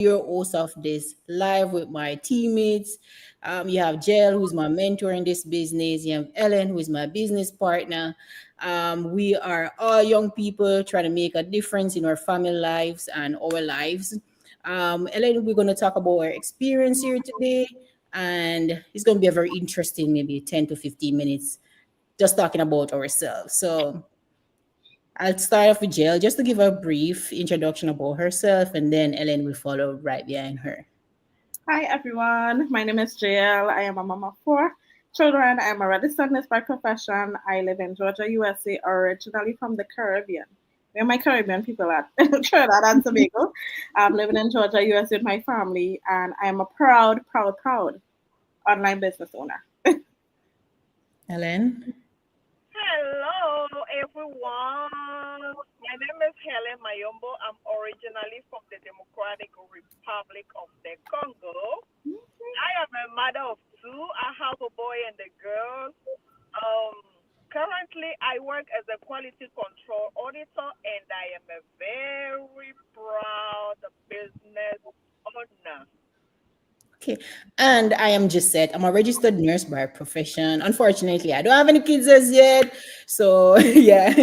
your host of this live with my teammates. You have Jel, who's my mentor in this business. You have Ellen, who is my business partner. We are all young people trying to make a difference in our family lives and our lives. Ellen, we're going to talk about our experience here today, and it's going to be a very interesting, maybe 10 to 15 minutes, just talking about ourselves. So I'll start off with Jill just to give a brief introduction about herself, and then Ellen will follow right behind her. Hi everyone, my name is JL. I am a mom of four children. I am a registered nurse by profession. I live in Georgia, USA, originally from the Caribbean. Where my Caribbean people at? Trinidad and Tobago. I'm living in Georgia, USA with my family, and I am a proud online business owner. Ellen? Hello, everyone. My name is Helen Mayombo. I'm originally from the Democratic Republic of the Congo. I am a mother of two. I have a boy and a girl. Um, Currently, I work as a quality control auditor, and I am a very proud business owner. Okay. And I am Gisette. I'm a registered nurse by profession. Unfortunately, I don't have any kids as yet. So, yeah.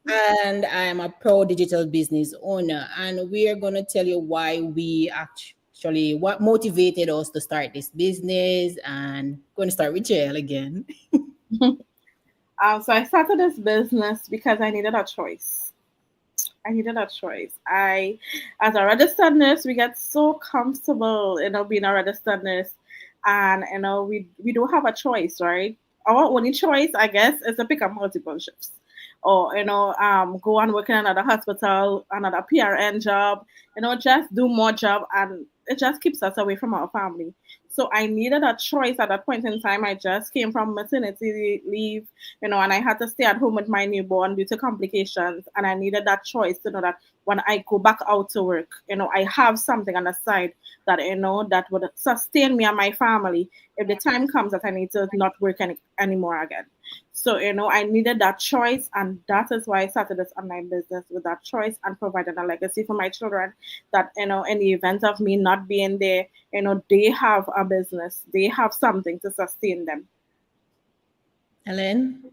And I'm a pro digital business owner. And we are going to tell you why we actually, what motivated us to start this business. And going to start with Jail again. So I started this business because I needed a choice. I needed a choice. As a registered nurse, we get so comfortable, being a registered nurse, and we don't have a choice, right? Our only choice, I guess, is to pick up multiple shifts, or go and work in another hospital, another PRN job, just do more job, and it just keeps us away from our family. So I needed a choice at that point in time. I just came from maternity leave, and I had to stay at home with my newborn due to complications. And I needed that choice to know that when I go back out to work, I have something on the side that, that would sustain me and my family if the time comes that I need to not work anymore again. So, I needed that choice, and that is why I started this online business with that choice and providing a legacy for my children that, in the event of me not being there, they have a business, they have something to sustain them. Ellen?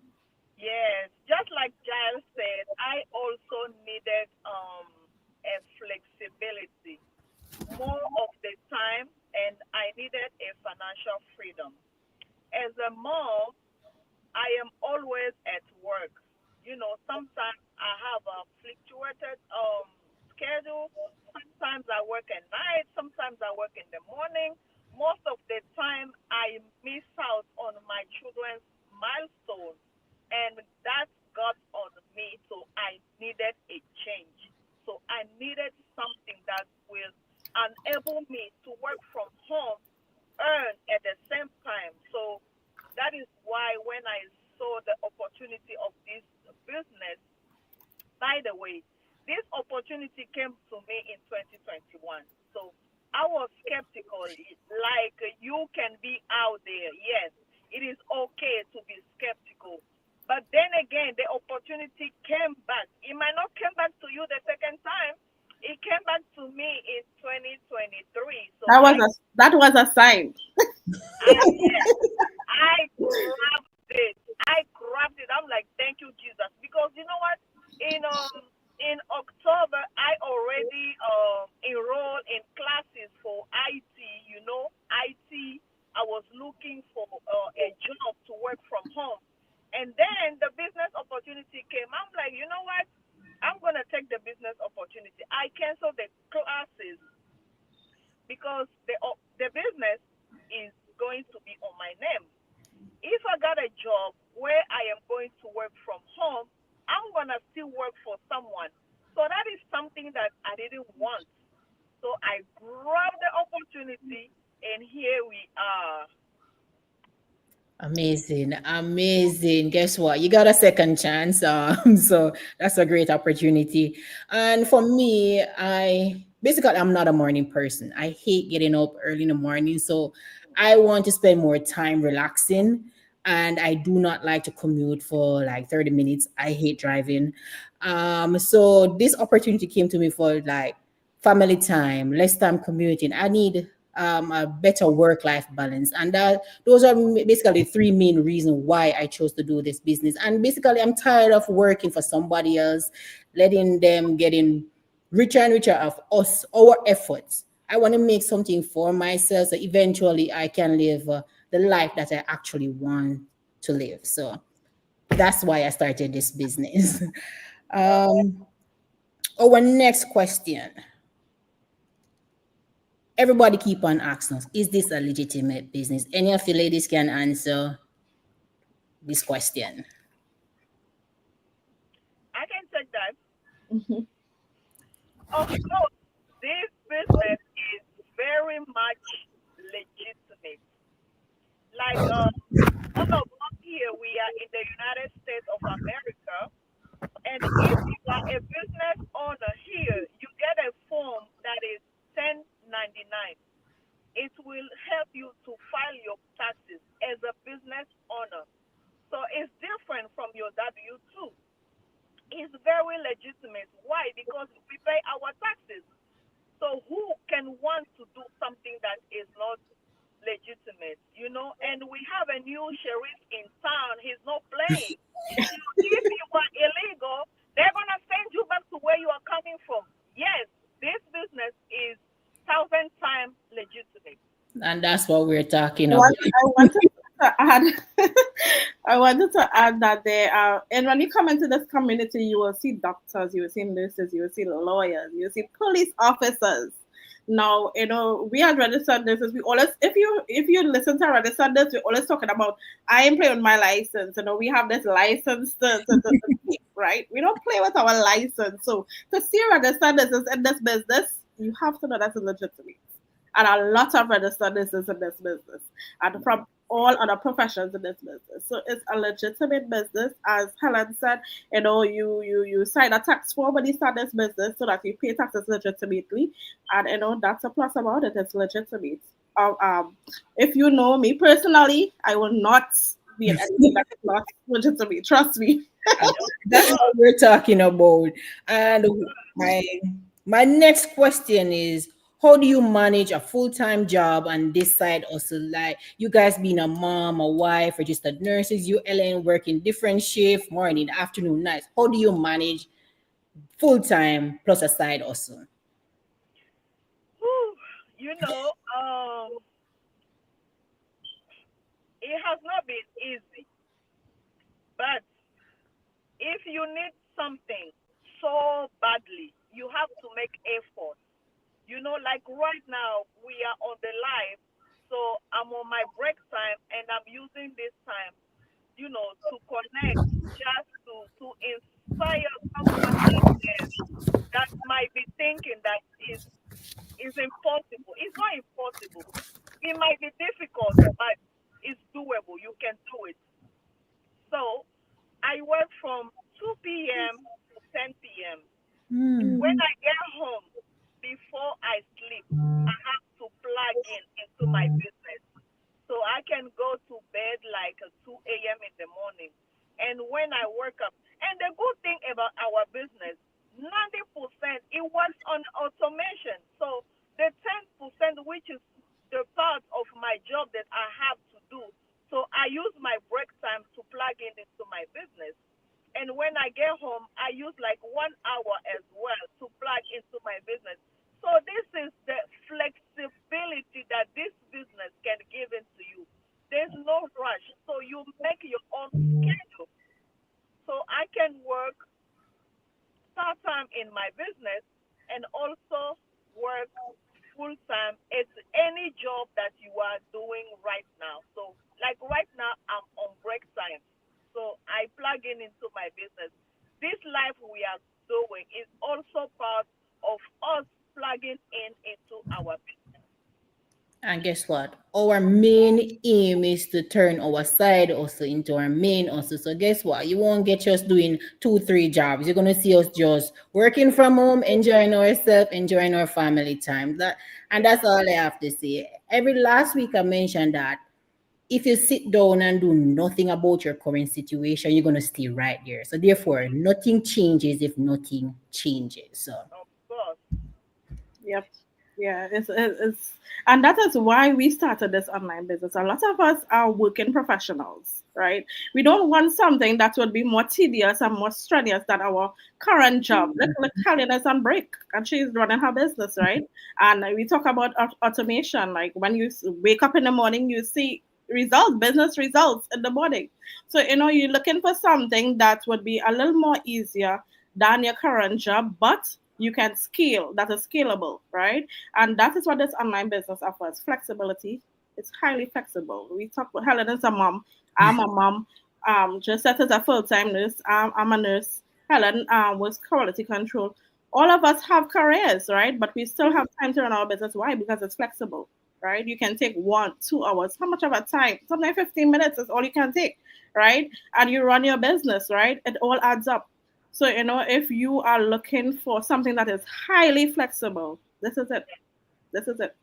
Yes, just like Giles said, I also needed a flexibility more of the time, and I needed a financial freedom. As a mom, I am always at work. Sometimes I have a fluctuated schedule. Sometimes I work at night, sometimes I work in the morning. Most of the time I miss out on my children's milestone, and that got on me, so I needed a change. So I needed something that will enable me to work from home, earn at the same time. So that is why when I saw the opportunity of this business, by the way, this opportunity came to me in 2021. So I was skeptical. Like, you can be out there. Yes, it is okay to be skeptical. But then again, the opportunity came back. It might not come back to you the second time. It came back to me in 2023. So That was a sign. yes, I grabbed it. I grabbed it. I'm like, thank you, Jesus. Because you know what? In October, I already enrolled in classes for IT. IT. I was looking for a job to work from home, and then the business opportunity came. I'm like, you know what? I'm gonna take the business opportunity. I canceled the classes because the business is going to be on my name. If I got a job where I am going to work from home, I'm gonna still work for someone. So that is something that I didn't want. So I grabbed the opportunity, and here we are. Amazing, amazing. Guess what? You got a second chance. So that's a great opportunity. And for me, I'm not a morning person. I hate getting up early in the morning. So I want to spend more time relaxing. And I do not like to commute for like 30 minutes. I hate driving. So this opportunity came to me for like family time, less time commuting. I need a better work-life balance, and that those are basically three main reasons why I chose to do this business. And basically, I'm tired of working for somebody else, letting them getting richer and richer of us, our efforts. I want to make something for myself, so eventually I can live the life that I actually want to live. So that's why I started this business. Wow. um, our next question. Everybody keep on asking us, is this a legitimate business? Any of you ladies can answer this question. I can take that. Mhm. Of course, this business is very much legitimate. Like all of us here, we are in the United States of America, and if you are a business owner here, you get a form that is 1099. It will help you to file your taxes as a business owner. So it's different from your W 2. It's very legitimate. Why? Because we pay our taxes. So who can want to do something that is not legitimate? And we have a new sheriff in town. He's not playing. If you are illegal, they're gonna send you back to where you are coming from. Yes, this business is thousand times legitimate. And that's what we're talking about. I wanted to add, I wanted to add that there are, and when you come into this community, you will see doctors, you will see nurses, you will see lawyers, you will see police officers. Now, we as registered nurses, we always, if you listen to registered nurses, we're always talking about, I am playing with my license. We have this license to keep, right? We don't play with our license. So to see registered nurses in this business, you have to know that's legitimate, and a lot of registered nurses in this business, and from all other professions in this business. So it's a legitimate business, as Helen said. You sign a tax form when you start this business so that you pay taxes legitimately, and that's a plus about it. It's legitimate. If you know me personally, I will not be in anything that is not legitimate. Trust me. And Of that's what course. we're talking about. And my my next question is, how do you manage a full-time job and this side also, like you guys being a mom, a wife, registered nurses, you Ellen working different shift, morning, afternoon, nights. How do you manage full-time plus a side also? Whew. You know, it has not been easy, but if you need something so badly, you have to make effort. Like right now, we are on the live, so I'm on my break time and I'm using this time, to connect, just to inspire someone out there that might be thinking that is impossible. It's not impossible. It might be difficult, but it's doable. You can do it. So I work from 2 p.m. to 10 p.m. Hmm. When Mhm. I get home, before I sleep, I have to plug in into my business. So I can go to bed like 2 a.m. in the morning. And when I wake up, and the good thing about our business, 90% it works on automation. So the 10%, which is the part of my job that I have to do, so I use my break time to plug in into my business. And when I get home, I use like 1 hour as well to plug into my business. So this is the flexibility that this business can give into you. There's no rush. So you make your own schedule. So I can work part time in my business and also work full time at any job that you are doing right now. So, like right now, I'm on break time. So, I plug in into my business. This life we are doing is also part of us plugging in into our business. And guess what? Our main aim is to turn our side also into our main also. So guess what? You won't get us doing two, three jobs. You're gonna see us just working from home, enjoying ourselves, enjoying our family time. That's all I have to say. Every last week I mentioned that if you sit down and do nothing about your current situation, you're gonna stay right there. So therefore, nothing changes if nothing changes. So Of course. Yep. Yeah, it's and that is why we started this online business. A lot of us are working professionals, right? We don't want something that would be more tedious and more strenuous than our current job. Look, Helen is on break and she's running her business, right? And we talk about automation, like when you wake up in the morning, you see results, business results in the morning. So you're looking for something that would be a little more easier than your current job, but you can scale, that is scalable, right? And that is what this online business offers, flexibility. It's highly flexible. We talk about Helen is a mom. I'm a mom. Josette is a full-time nurse. I'm a nurse. Helen was quality control. All of us have careers, right? But we still have time to run our business. Why? Because it's flexible, right? You can take 1, 2 hours. How much of a time? Sometimes 15 minutes is all you can take, right? And you run your business, right? It all adds up. So, if you are looking for something that is highly flexible, this is it. This is it.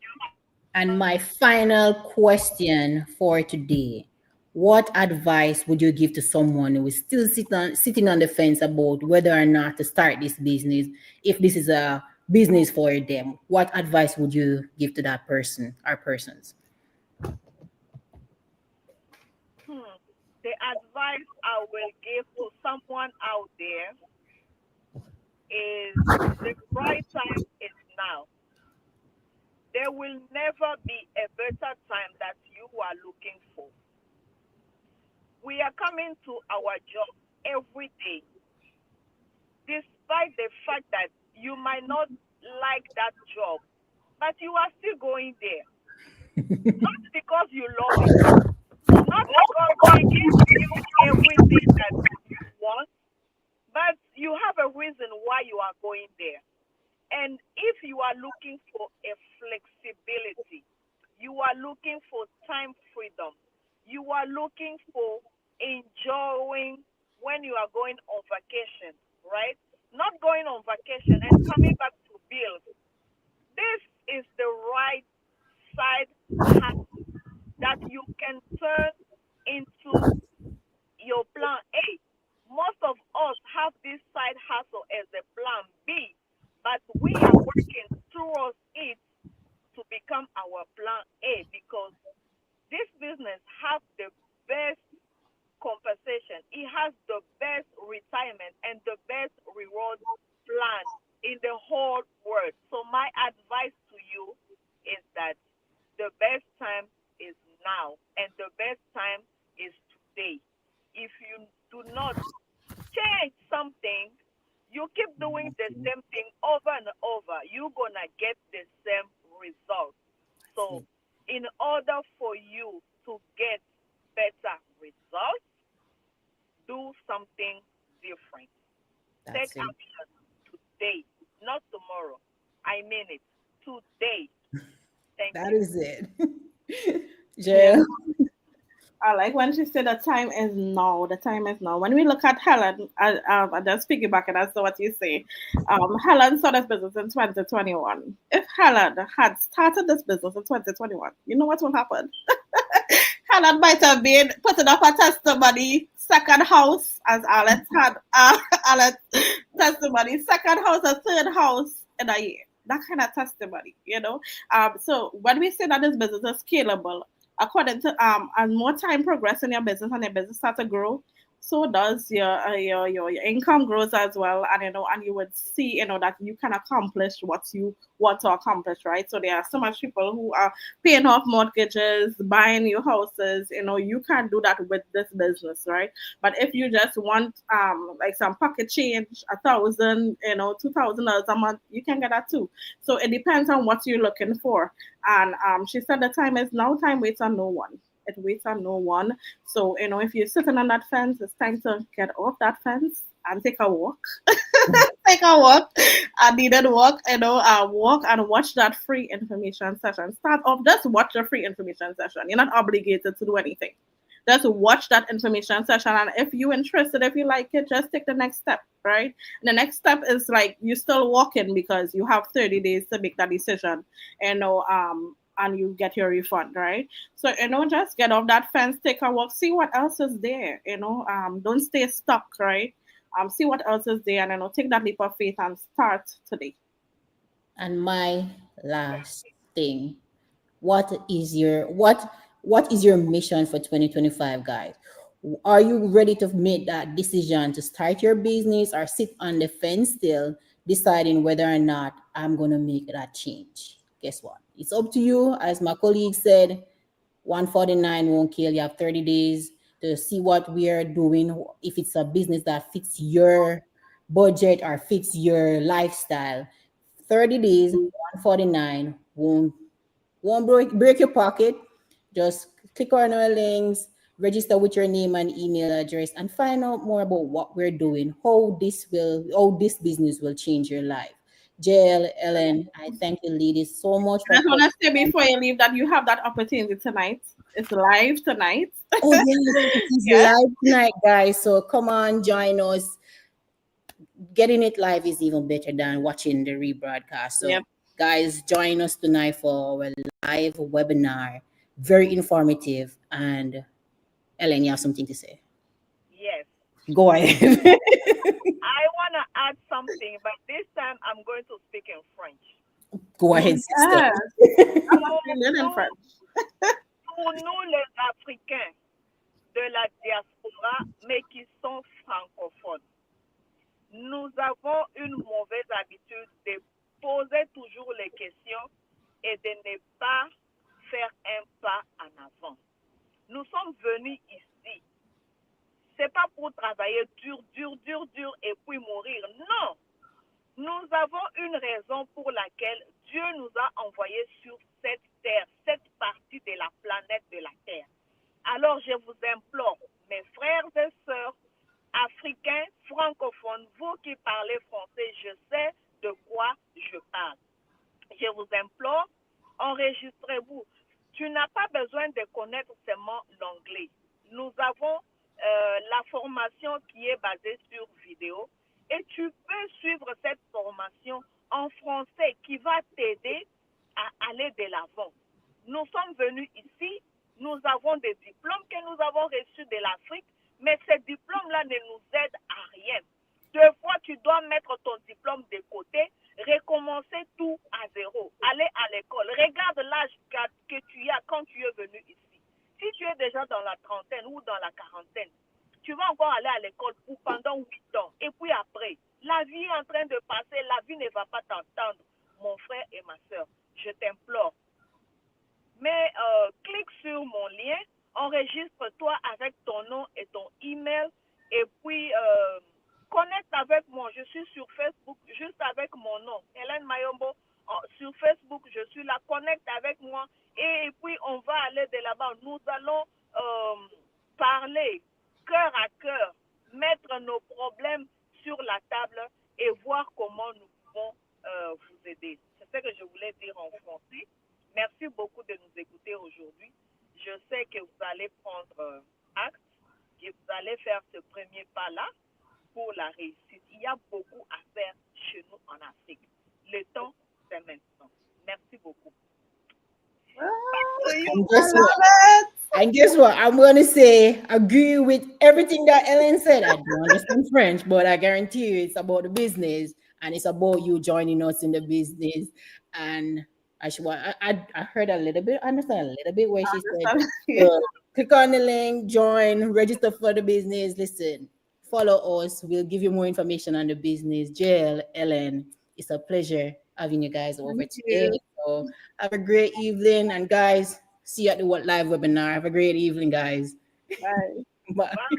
And my final question for today: what advice would you give to someone who is still sitting on the fence about whether or not to start this business, if this is a business for them? What advice would you give to that person or persons? Hmm. The advice I will give to someone out there is the right time is now. There will never be a better time that you are looking for. We are coming to our job every day, despite the fact that you might not like that job, but you are still going there. Not because you love it, not because it gives you everything that you want, but you have a reason why you are going there. And if you are looking for a flexibility, you are looking for time freedom, you are looking for enjoying when you are going on vacation, right? Not going on vacation and coming back to bills. This is the right side hustle that you can turn into your plan A. Most of us have this side hustle as a plan B, but we are working towards it to become our plan A because this business has the best compensation. It has the best retirement and the best reward plan in the whole world. So my advice to you is that the best time is now and the best time is today. If you do not change something, you keep doing the same thing over and over, you're gonna get the same result. So in order for you to get better results, do something different. Take That's it. action today, not tomorrow. I mean it. Today. Thank That you. is it. Yeah. Jill. I like when she said the time is now. The time is now. When we look at Helen, I just piggybacking as to what you say. Helen started this business in 2021. If Helen had started this business in 2021, you know what will happen? Helen might have been putting up a testimony, second house, as Alex had, Alex testimony, second house, a third house in a year. That kind of testimony. So when we say that this business is scalable, according to as more time progresses in your business and your business starts to grow, so does your income grows as well, and and you would see that you can accomplish what you want to accomplish, right? So there are so much people who are paying off mortgages, buying new houses. You can't do that with this business, right? But if you just want like some pocket change, 1,000, $2,000 a month, you can get that too. So it depends on what you're looking for. And she said the time is now. Time waits on no one. It waits on no one. So if you're sitting on that fence, it's time to get off that fence and take a walk. Take a walk, a needed walk, walk and watch that free information session. Start off, just watch the free information session. You're not obligated to do anything. Just watch that information session, and if you're interested, if you like it, just take the next step, right? And the next step is like you're still walking because you have 30 days to make that decision, and you get your refund, right? So just get off that fence, take a walk, see what else is there. Don't stay stuck, right? See what else is there, and take that leap of faith and start today. And my last thing, what is your mission for 2025, guys? Are you ready to make that decision to start your business, or sit on the fence still deciding whether or not I'm going to make that change? Guess what? It's up to you. As my colleague said, 149 won't kill. You have 30 days to see what we are doing, if it's a business that fits your budget or fits your lifestyle. 30 days, 149 won't break your pocket. Just click on our links, register with your name and email address, and find out more about what we're doing, how this business will change your life. Jill, Ellen, I thank you ladies so much I for just coming. want to say before you leave that you have that opportunity tonight. It's live tonight. Oh yes, it is Yeah. live tonight, guys. So come on, join us. Getting it live is even better than watching the rebroadcast. So Yep. guys, join us tonight for our live webinar. Very informative. And Ellen, you have something to say. Yes. Go ahead. I want to add something, but this time I'm going to speak in French. Go Oh, ahead, sister. yes. I'm Pour actually learning nous, French. pour nous les Africains de la diaspora, mais qui sont francophones, nous avons une mauvaise habitude de poser toujours les questions et de ne pas faire un pas en avant. Nous sommes venus ici, c'est pas pour travailler dur, dur, dur, dur et puis mourir. Non, nous avons une raison pour laquelle Dieu nous a envoyés sur cette terre, cette partie de la planète de la Terre. Alors je vous implore, mes frères et sœurs africains, francophones, vous qui parlez français, je sais de quoi je parle. Je vous implore, enregistrez-vous. Tu n'as pas besoin de connaître seulement l'anglais. Nous avons la formation qui est basée sur vidéo et tu peux suivre cette formation en français qui va t'aider à aller de l'avant. Nous sommes venus ici, nous avons des diplômes que nous avons reçus de l'Afrique, mais ces diplômes-là ne nous aident à rien. Deux fois, tu dois mettre ton diplôme de côté, recommencer tout à zéro, aller à l'école. Regarde l'âge que tu as quand tu es venu ici. Si tu es déjà dans la trentaine ou dans la quarantaine, tu vas encore aller à l'école pour pendant 8 ans. Et puis après, la vie est en train de passer, la vie ne va pas t'entendre. Mon frère et ma soeur, je t'implore, mais clique sur mon lien, enregistre-toi avec ton nom et ton email et puis connecte avec moi. Je suis sur Facebook juste avec mon nom, Helen Mayombo. Sur Facebook, je suis là, connecte avec moi et puis on va aller de là-bas. Nous allons parler cœur à cœur, mettre nos problèmes sur la table et voir comment nous pouvons vous aider. C'est ce que je voulais dire en français. Merci beaucoup de nous écouter aujourd'hui. Je sais que vous allez prendre acte et vous allez faire ce premier pas-là pour la réussite. Il y a beaucoup à faire chez nous en Afrique. Le temps, c'est maintenant. Merci beaucoup. Back to you. And I guess what? love it. And guess what? I'm gonna say agree with everything that Ellen said. I don't understand French, but I guarantee you it's about the business and it's about you joining us in the business. And I heard a little bit, understand a little bit where she said, click on the link, join, register for the business. Listen, follow us. We'll give you more information on the business. Jill, Ellen, it's a pleasure having you guys over Thank today. you. So have a great evening. And guys, see you at the What Live webinar. Have a great evening, guys. Bye. Bye. Bye.